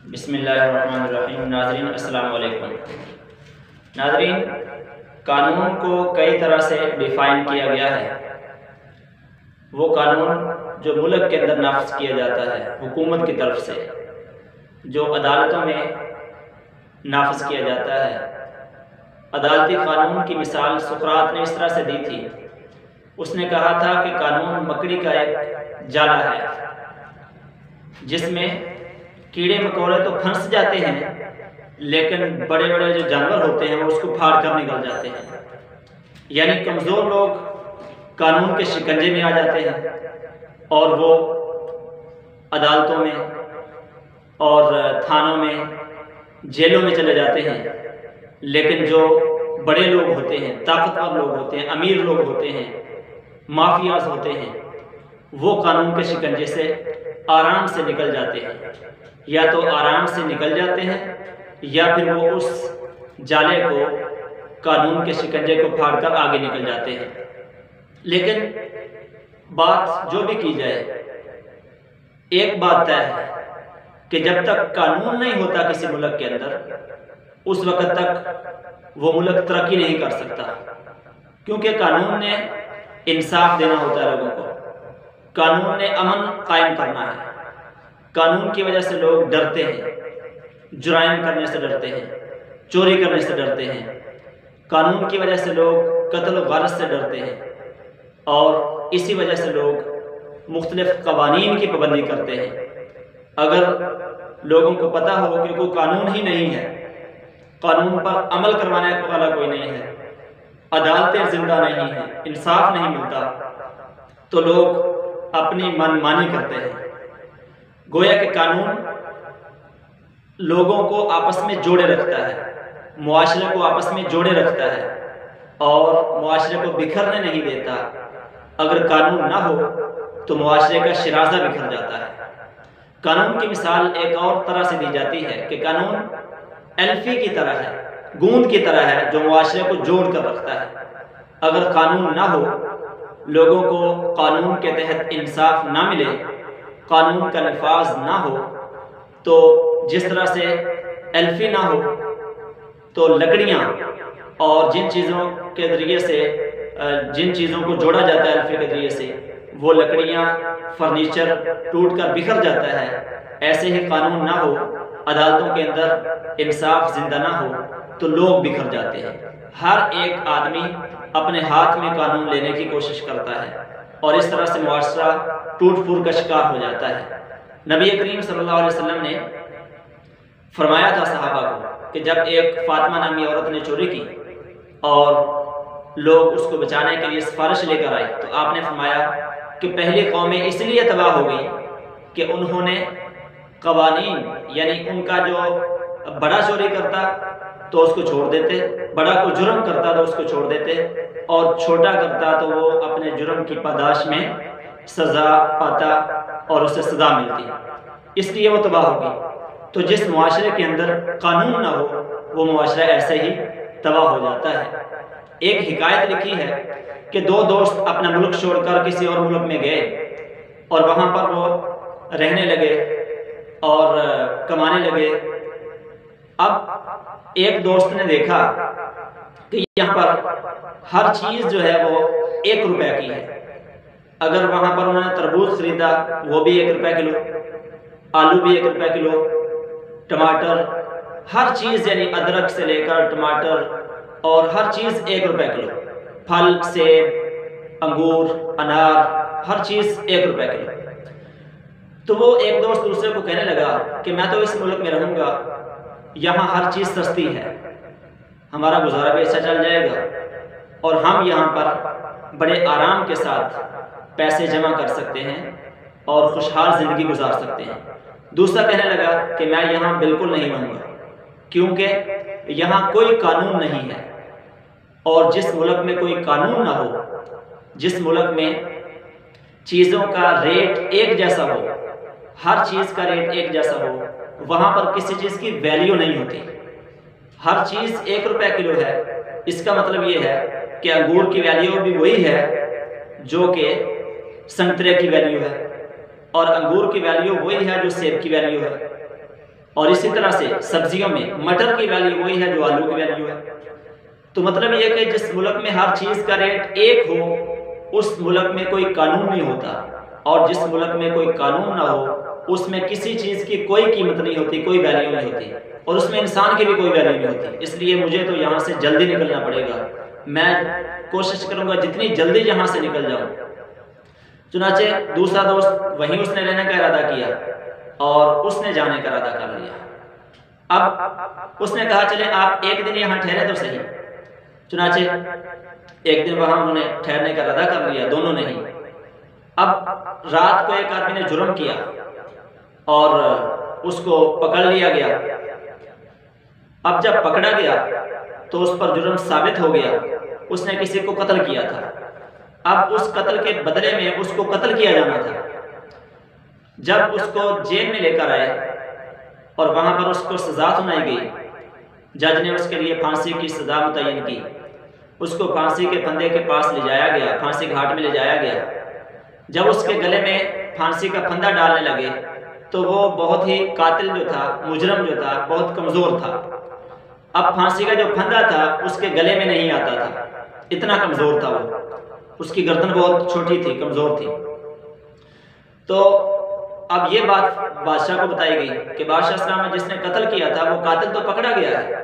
بسم اللہ الرحمن الرحیم۔ ناظرین السلام علیکم۔ ناظرین، قانون کو کئی طرح سے ڈیفائن کیا گیا ہے۔ وہ قانون جو ملک کے اندر نافذ کیا جاتا ہے حکومت کی طرف سے، جو عدالتوں میں نافذ کیا جاتا ہے۔ عدالتی قانون کی مثال سقراط نے اس طرح سے دی تھی۔ اس نے کہا تھا کہ قانون مکڑی کا ایک جالا ہے جس میں کیڑے مکوڑے تو پھنس جاتے ہیں، لیکن بڑے بڑے جو جانور ہوتے ہیں وہ اس کو پھاڑ کر نکل جاتے ہیں۔ یعنی کمزور لوگ قانون کے شکنجے میں آ جاتے ہیں اور وہ عدالتوں میں اور تھانوں میں جیلوں میں چلے جاتے ہیں، لیکن جو بڑے لوگ ہوتے ہیں، طاقتور لوگ ہوتے ہیں، امیر لوگ ہوتے ہیں، مافیاز ہوتے ہیں، وہ قانون کے شکنجے سے آرام سے نکل جاتے ہیں۔ یا تو آرام سے نکل جاتے ہیں یا پھر وہ اس جالے کو، قانون کے شکنجے کو پھاڑ کر آگے نکل جاتے ہیں۔ لیکن بات جو بھی کی جائے، ایک بات طے ہے کہ جب تک قانون نہیں ہوتا کسی ملک کے اندر، اس وقت تک وہ ملک ترقی نہیں کر سکتا، کیونکہ قانون نے انصاف دینا ہوتا ہے لوگوں کو، قانون نے امن قائم کرنا ہے۔ قانون کی وجہ سے لوگ ڈرتے ہیں، جرائم کرنے سے ڈرتے ہیں، چوری کرنے سے ڈرتے ہیں۔ قانون کی وجہ سے لوگ قتل و غارت سے ڈرتے ہیں، اور اسی وجہ سے لوگ مختلف قوانین کی پابندی کرتے ہیں۔ اگر لوگوں کو پتہ ہو کہ کوئی قانون ہی نہیں ہے، قانون پر عمل کروانے والا کوئی نہیں ہے، عدالتیں زندہ نہیں ہیں، انصاف نہیں ملتا، تو لوگ اپنی من مانی کرتے ہیں۔ گویا کہ قانون لوگوں کو آپس میں جوڑے رکھتا ہے، معاشرے کو آپس میں جوڑے رکھتا ہے اور معاشرے کو بکھرنے نہیں دیتا۔ اگر قانون نہ ہو تو معاشرے کا شرازہ بکھر جاتا ہے۔ قانون کی مثال ایک اور طرح سے دی جاتی ہے کہ قانون الفی کی طرح ہے، گوند کی طرح ہے جو معاشرے کو جوڑ کر رکھتا ہے۔ اگر قانون نہ ہو، لوگوں کو قانون کے تحت انصاف نہ ملے، قانون کا نفاذ نہ ہو، تو جس طرح سے الفی نہ ہو تو لکڑیاں اور جن چیزوں کے ذریعے سے جن چیزوں کو جوڑا جاتا ہے الفی کے ذریعے سے، وہ لکڑیاں، فرنیچر ٹوٹ کر بکھر جاتا ہے۔ ایسے ہی قانون نہ ہو، عدالتوں کے اندر انصاف زندہ نہ ہو، تو لوگ بکھر جاتے ہیں۔ ہر ایک آدمی اپنے ہاتھ میں قانون لینے کی کوشش کرتا ہے اور اس طرح سے معاشرہ ٹوٹ پھوٹ کا شکار ہو جاتا ہے۔ نبی کریم صلی اللہ علیہ وسلم نے فرمایا تھا صحابہ کو کہ جب ایک فاطمہ نامی عورت نے چوری کی اور لوگ اس کو بچانے کے لیے سفارش لے کر آئے، تو آپ نے فرمایا کہ پہلی قومیں اس لیے تباہ ہو گئی کہ انہوں نے قوانین، یعنی ان کا جو بڑا چوری کرتا تو اس کو چھوڑ دیتے، بڑا کو جرم کرتا تو اس کو چھوڑ دیتے، اور چھوٹا کرتا تو وہ اپنے جرم کی پاداش میں سزا پاتا اور اسے سزا ملتی، اس لیے وہ تباہ ہوگی۔ تو جس معاشرے کے اندر قانون نہ ہو، وہ معاشرہ ایسے ہی تباہ ہو جاتا ہے۔ ایک حکایت لکھی ہے کہ دو دوست اپنا ملک چھوڑ کر کسی اور ملک میں گئے اور وہاں پر وہ رہنے لگے اور کمانے لگے۔ اب ایک دوست نے دیکھا کہ یہاں پر ہر چیز جو ہے وہ 1 روپے کی ہے۔ اگر وہاں پر انہوں نے تربوز خریدا، وہ بھی 1 روپے کلو، آلو بھی 1 روپے کلو، ٹماٹر، ہر چیز، یعنی ادرک سے لے کر ٹماٹر اور ہر چیز 1 روپے کلو، پھل، سیب، انگور، انار، ہر چیز 1 روپے کلو۔ تو وہ ایک دوست دوسرے کو کہنے لگا کہ میں تو اس ملک میں رہوں گا، یہاں ہر چیز سستی ہے، ہمارا گزارا بھی اچھا چل جائے گا اور ہم یہاں پر بڑے آرام کے ساتھ پیسے جمع کر سکتے ہیں اور خوشحال زندگی گزار سکتے ہیں۔ دوسرا کہنے لگا کہ میں یہاں بالکل نہیں رہوں گا، کیونکہ یہاں کوئی قانون نہیں ہے، اور جس ملک میں کوئی قانون نہ ہو، جس ملک میں چیزوں کا ریٹ ایک جیسا ہو، ہر چیز کا ریٹ ایک جیسا ہو، وہاں پر کسی چیز کی ویلیو نہیں ہوتی۔ ہر چیز 1 روپے کلو ہے، اس کا مطلب یہ ہے کہ انگور کی ویلیو بھی وہی ہے جو کہ سنترے کی ویلیو ہے، اور انگور کی ویلیو وہی ہے جو سیب کی ویلیو ہے، اور اسی طرح سے سبزیوں میں مٹر کی ویلیو وہی ہے جو آلو کی ویلیو ہے۔ تو مطلب یہ کہ جس ملک میں ہر چیز کا ریٹ ایک ہو اس ملک میں کوئی قانون نہیں ہوتا، اور جس ملک میں کوئی قانون نہ ہو اس میں کسی چیز کی کوئی قیمت نہیں ہوتی، کوئی ویلیو نہیں ہوتی، اور اس میں انسان کی بھی کوئی ویلیو نہیں ہوتی۔ اس لیے مجھے تو یہاں سے جلدی نکلنا پڑے گا، میں کوشش کروں گا جتنی جلدی یہاں سے نکل جاؤں۔ چنانچہ دوسرا دوست وہیں اس نے رہنے کا ارادہ کیا اور اس نے جانے کا ارادہ کر لیا۔ اب اس نے کہا چلیں آپ ایک دن یہاں ٹھہرے تو صحیح۔ چنانچہ ایک دن وہاں انہوں نے ٹھہرنے کا ارادہ کر لیا، دونوں نے ہی۔ اب رات کو ایک آدمی نے جرم کیا اور اس کو پکڑ لیا گیا۔ اب جب پکڑا گیا تو اس پر جرم ثابت ہو گیا، اس نے کسی کو قتل کیا تھا۔ اب اس قتل کے بدلے میں اس کو قتل کیا جانا تھا۔ جب اس کو جیل میں لے کر آئے اور وہاں پر اس کو سزا سنائی گئی، جج نے اس کے لیے پھانسی کی سزا متعین کی۔ اس کو پھانسی کے پھندے کے پاس لے جایا گیا، پھانسی گھاٹ میں لے جایا گیا۔ جب اس کے گلے میں پھانسی کا پھندا ڈالنے لگے تو وہ بہت ہی قاتل جو تھا، مجرم جو تھا، بہت کمزور تھا۔ اب پھانسی کا جو پھندا تھا اس کے گلے میں نہیں آتا تھا، اتنا کمزور تھا وہ، اس کی گردن بہت چھوٹی تھی، کمزور تھی۔ تو اب یہ بات بادشاہ کو بتائی گئی کہ بادشاہ اسلام نے جس نے قتل کیا تھا وہ قاتل تو پکڑا گیا ہے،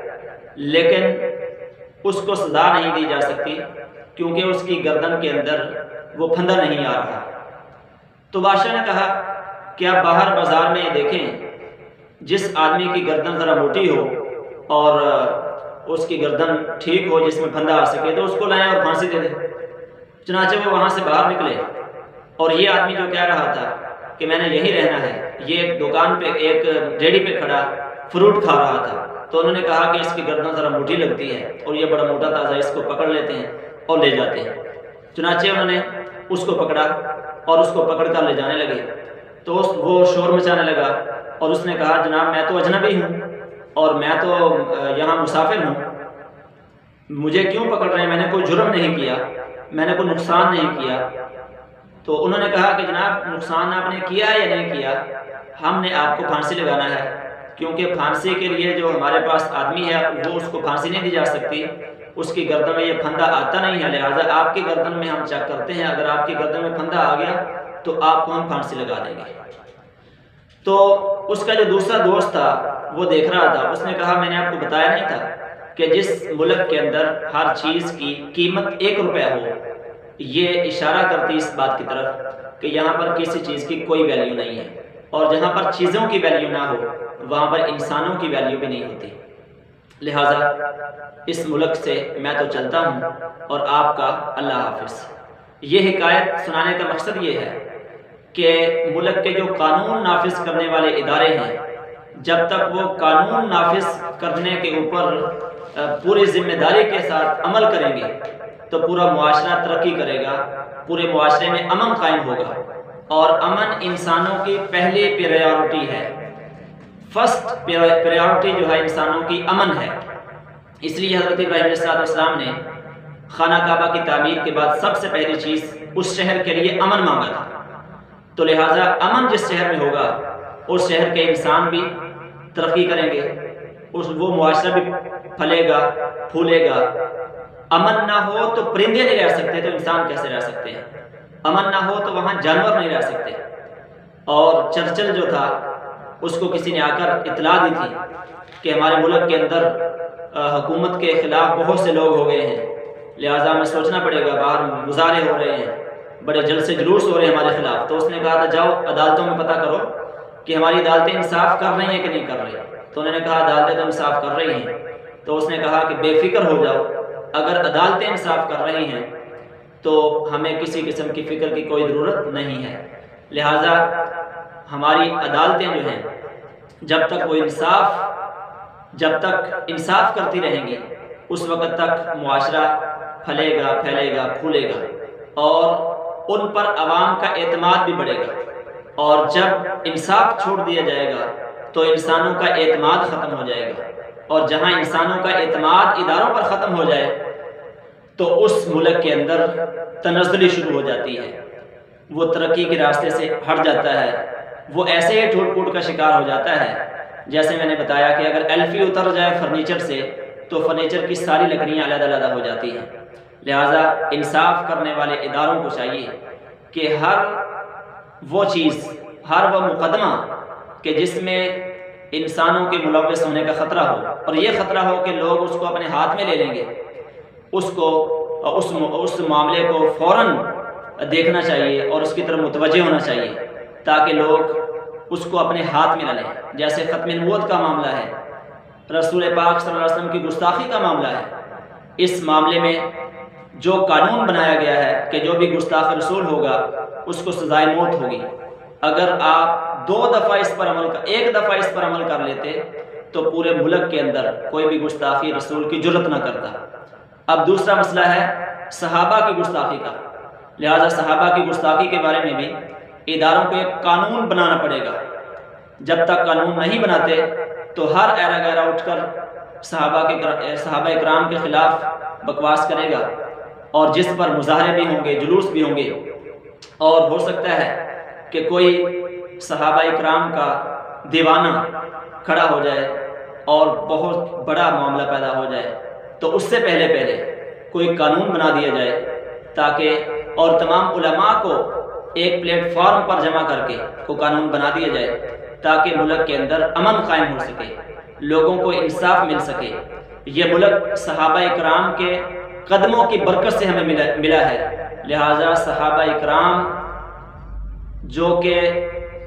لیکن اس کو سزا نہیں دی جا سکتی کیونکہ اس کی گردن کے اندر وہ پھندا نہیں آ رہا۔ تو بادشاہ نے کہا کہ آپ باہر بازار میں دیکھیں، جس آدمی کی گردن ذرا موٹی ہو اور اس کی گردن ٹھیک ہو جس میں پھندا آ سکے تو اس کو لائیں اور پھانسی دے دیں۔ چنانچہ وہ وہاں سے باہر نکلے اور یہ آدمی جو کہہ رہا تھا کہ میں نے یہی رہنا ہے، یہ ایک دکان پہ ایک ریڑھی پہ کھڑا فروٹ کھا رہا تھا۔ تو انہوں نے کہا کہ اس کی گردن ذرا موٹی لگتی ہے اور یہ بڑا موٹا تازہ، اس کو پکڑ لیتے ہیں اور لے جاتے ہیں۔ چنانچہ انہوں نے اس کو پکڑا اور اس کو پکڑ کر لے جانے لگے تو وہ شور مچانے لگا اور اس نے کہا جناب میں تو اجنبی ہوں اور میں تو یہاں مسافر ہوں، مجھے کیوں پکڑ رہے ہیں؟ میں نے کوئی جرم نہیں کیا، میں نے کوئی نقصان نہیں کیا۔ تو انہوں نے کہا کہ جناب نقصان آپ نے کیا ہے یا نہیں کیا، ہم نے آپ کو پھانسی لگانا ہے، کیونکہ پھانسی کے لیے جو ہمارے پاس آدمی ہے وہ اس کو پھانسی نہیں دی جا سکتی، اس کی گردن میں یہ پھندا آتا نہیں ہے، لہٰذا آپ کی گردن میں ہم چیک کرتے ہیں، اگر آپ کی گردن میں پھندا آ گیا تو آپ کو ہم پھانسی لگا دیں گے۔ تو اس کا جو دوسرا دوست تھا وہ دیکھ رہا تھا، اس نے کہا میں نے آپ کو بتایا نہیں تھا کہ جس ملک کے اندر ہر چیز کی قیمت 1 روپیہ ہو، یہ اشارہ کرتی اس بات کی طرف کہ یہاں پر کسی چیز کی کوئی ویلیو نہیں ہے، اور جہاں پر چیزوں کی ویلیو نہ ہو وہاں پر انسانوں کی ویلیو بھی نہیں ہوتی۔ لہٰذا اس ملک سے میں تو چلتا ہوں اور آپ کا اللہ حافظ۔ یہ حکایت سنانے کا مقصد یہ ہے کہ ملک کے جو قانون نافذ کرنے والے ادارے ہیں، جب تک وہ قانون نافذ کرنے کے اوپر پوری ذمہ داری کے ساتھ عمل کریں گے تو پورا معاشرہ ترقی کرے گا، پورے معاشرے میں امن قائم ہوگا، اور امن انسانوں کی پہلی پریارٹی ہے، فرسٹ پریارٹی جو ہے انسانوں کی امن ہے۔ اس لیے حضرت ابراہیم علیہ السلام نے خانہ کعبہ کی تعمیر کے بعد سب سے پہلی چیز اس شہر کے لیے امن مانگا تھا۔ تو لہٰذا امن جس شہر میں ہوگا اس شہر کے انسان بھی ترقی کریں گے، وہ معاشرہ بھی پھلے گا پھولے گا۔ امن نہ ہو تو پرندے نہیں رہ سکتے، تو انسان کیسے رہ سکتے ہیں؟ امن نہ ہو تو وہاں جانور نہیں رہ سکتے۔ اور چرچل جو تھا اس کو کسی نے آ کر اطلاع دی تھی کہ ہمارے ملک کے اندر حکومت کے خلاف بہت سے لوگ ہو گئے ہیں، لہٰذا ہمیں سوچنا پڑے گا، باہر مظاہرے ہو رہے ہیں، بڑے جلسے جلوس ہو رہے ہیں ہمارے خلاف۔ تو اس نے کہا تھا جاؤ عدالتوں میں پتہ کرو کہ ہماری عدالتیں انصاف کر رہی ہیں کہ نہیں کر رہی۔ تو انہوں نے کہا عدالتیں تو انصاف کر رہی ہیں۔ تو اس نے کہا کہ بے فکر ہو جاؤ، اگر عدالتیں انصاف کر رہی ہیں تو ہمیں کسی قسم کی فکر کی کوئی ضرورت نہیں ہے۔ لہٰذا ہماری عدالتیں جو ہیں جب تک انصاف کرتی رہیں گی اس وقت تک معاشرہ پھلے گا پھیلے گا پھولے گا، اور ان پر عوام کا اعتماد بھی بڑھے گا۔ اور جب انصاف چھوڑ دیا جائے گا تو انسانوں کا اعتماد ختم ہو جائے گا، اور جہاں انسانوں کا اعتماد اداروں پر ختم ہو جائے تو اس ملک کے اندر تنزلی شروع ہو جاتی ہے، وہ ترقی کے راستے سے ہٹ جاتا ہے، وہ ایسے ہی ٹوٹ پھوٹ کا شکار ہو جاتا ہے جیسے میں نے بتایا کہ اگر ایلفی اتر جائے فرنیچر سے تو فرنیچر کی ساری لکڑیاں علیحدہ علیحدہ ہو جاتی ہیں۔ لہٰذا انصاف کرنے والے اداروں کو چاہیے کہ ہر وہ چیز، ہر وہ مقدمہ کہ جس میں انسانوں کے ملوث ہونے کا خطرہ ہو، اور یہ خطرہ ہو کہ لوگ اس کو اپنے ہاتھ میں لے لیں گے، اس معاملے کو فوراً دیکھنا چاہیے اور اس کی طرف متوجہ ہونا چاہیے تاکہ لوگ اس کو اپنے ہاتھ میں نہ لیں۔ جیسے ختم نبوت کا معاملہ ہے، رسول پاک صلی اللہ علیہ وسلم کی گستاخی کا معاملہ ہے، اس معاملے میں جو قانون بنایا گیا ہے کہ جو بھی گستاخ رسول ہوگا اس کو سزائے موت ہوگی۔ اگر آپ ایک دفعہ اس پر عمل کر لیتے تو پورے ملک کے اندر کوئی بھی گستاخی رسول کی جرت نہ کرتا۔ اب دوسرا مسئلہ ہے صحابہ کی گستاخی کا، لہذا صحابہ کی گستاخی کے بارے میں بھی اداروں کو ایک قانون بنانا پڑے گا۔ جب تک قانون نہیں بناتے تو ہر ایرا گیرا اٹھ کر صحابہ اکرام کے خلاف بکواس کرے گا، اور جس پر مظاہرے بھی ہوں گے، جلوس بھی ہوں گے، اور ہو سکتا ہے کہ کوئی صحابہ اکرام کا دیوانہ کھڑا ہو جائے اور بہت بڑا معاملہ پیدا ہو جائے، تو اس سے پہلے کوئی قانون بنا دیا جائے تاکہ، اور تمام علماء کو ایک پلیٹ فارم پر جمع کر کے کو قانون بنا دیا جائے تاکہ ملک کے اندر امن قائم ہو سکے، لوگوں کو انصاف مل سکے۔ یہ ملک صحابہ اکرام کے قدموں کی برکت سے ہمیں ملا ہے، لہٰذا صحابہ اکرام جو کہ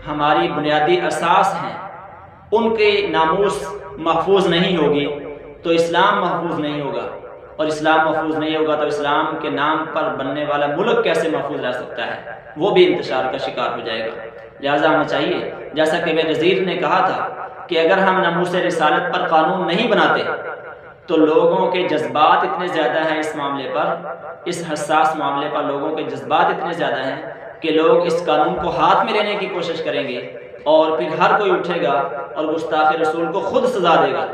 ہماری بنیادی اساس ہیں، ان کی ناموس محفوظ نہیں ہوگی تو اسلام محفوظ نہیں ہوگا، اور اسلام محفوظ نہیں ہوگا تو اسلام کے نام پر بننے والا ملک کیسے محفوظ رہ سکتا ہے؟ وہ بھی انتشار کا شکار ہو جائے گا۔ لہٰذا ہمیں چاہیے، جیسا کہ بےنظیر نے کہا تھا کہ اگر ہم ناموس رسالت پر قانون نہیں بناتے تو لوگوں کے جذبات اتنے زیادہ ہیں اس معاملے پر، اس حساس معاملے پر لوگوں کے جذبات اتنے زیادہ ہیں کہ لوگ اس قانون کو ہاتھ میں لینے کی کوشش کریں گے، اور پھر ہر کوئی اٹھے گا اور گستاخ رسول کو خود سزا دے گا۔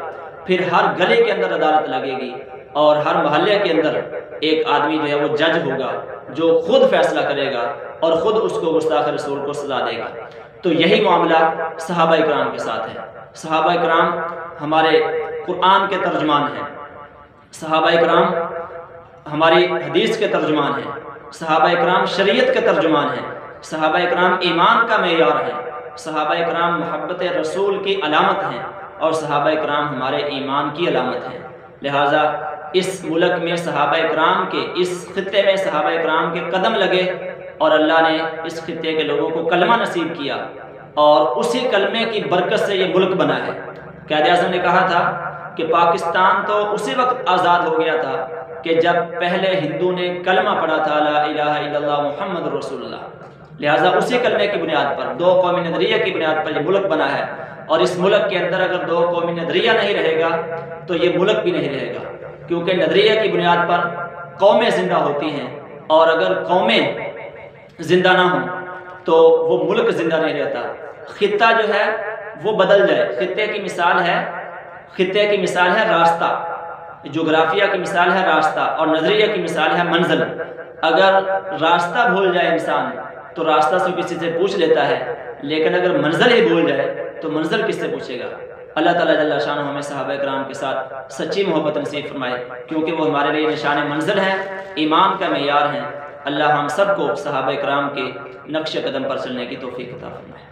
پھر ہر گلے کے اندر عدالت لگے گی اور ہر محلے کے اندر ایک آدمی جو ہے وہ جج ہوگا جو خود فیصلہ کرے گا اور خود اس کو گستاخ رسول کو سزا دے گا۔ تو یہی معاملہ صحابہ اکرام کے ساتھ ہے۔ صحابہ اکرام ہمارے قرآن کے ترجمان ہیں، صحابہ اکرام ہماری حدیث کے ترجمان ہیں، صحابہ اکرام شریعت کے ترجمان ہیں، صحابہ اکرام ایمان کا معیار ہیں، صحابہ اکرام محبت رسول کی علامت ہیں، اور صحابہ اکرام ہمارے ایمان کی علامت ہیں۔ لہٰذا اس ملک میں صحابہ اکرام کے، اس خطے میں صحابہ اکرام کے قدم لگے، اور اللہ نے اس خطے کے لوگوں کو کلمہ نصیب کیا، اور اسی کلمے کی برکت سے یہ ملک بنا ہے۔ قائد اعظم نے کہا تھا کہ پاکستان تو اسی وقت آزاد ہو گیا تھا کہ جب پہلے ہندو نے کلمہ پڑھا تھا لا الہ الا اللہ محمد رسول اللہ۔ لہٰذا اسی کلمے کی بنیاد پر، دو قومی نظریے کی بنیاد پر یہ ملک بنا ہے، اور اس ملک کے اندر اگر دو قومی نظریہ نہیں رہے گا تو یہ ملک بھی نہیں رہے گا، کیونکہ نظریے کی بنیاد پر قومیں زندہ ہوتی ہیں، اور اگر قومیں زندہ نہ ہوں تو وہ ملک زندہ نہیں رہتا۔ خطہ جو ہے وہ بدل جائے، خطے کی مثال ہے راستہ، جغرافیہ کی مثال ہے راستہ، اور نظریہ کی مثال ہے منزل۔ اگر راستہ بھول جائے انسان تو راستہ سے کسی سے پوچھ لیتا ہے، لیکن اگر منزل ہی بھول جائے تو منزل کس سے پوچھے گا؟ اللہ تعالیٰ جل شانہ ہمیں صحابہ اکرام کے ساتھ سچی محبت نصیب فرمائے، کیونکہ وہ ہمارے لیے نشان منزل ہیں، ایمان کا معیار ہیں۔ اللہ ہم سب کو صحابہ اکرام کے نقش قدم پر چلنے کی توفیق عطا فرمائے۔